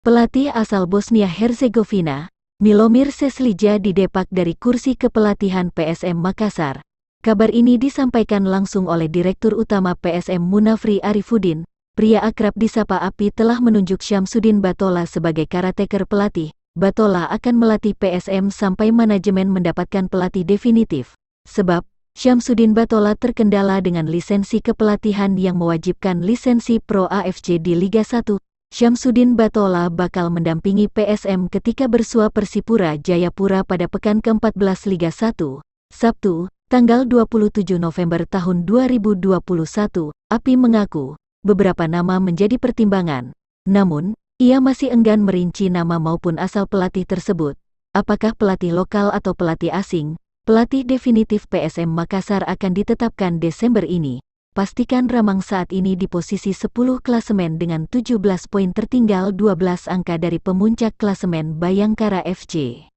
Pelatih asal Bosnia-Herzegovina, Milomir Šešlija didepak dari kursi kepelatihan PSM Makassar. Kabar ini disampaikan langsung oleh Direktur Utama PSM Munafri Arifudin. Pria akrab disapa Api telah menunjuk Syamsuddin Batola sebagai caretaker pelatih. Batola akan melatih PSM sampai manajemen mendapatkan pelatih definitif. Sebab, Syamsuddin Batola terkendala dengan lisensi kepelatihan yang mewajibkan lisensi Pro AFC di Liga 1. Syamsuddin Batola bakal mendampingi PSM ketika bersua Persipura Jayapura pada pekan ke-14 Liga 1, Sabtu, tanggal 27 November tahun 2021. Api mengaku, beberapa nama menjadi pertimbangan. Namun, ia masih enggan merinci nama maupun asal pelatih tersebut. Apakah pelatih lokal atau pelatih asing? Pelatih definitif PSM Makassar akan ditetapkan Desember ini. Pastikan Ramang saat ini di posisi 10 klasemen dengan 17 poin tertinggal 12 angka dari pemuncak klasemen Bayangkara FC.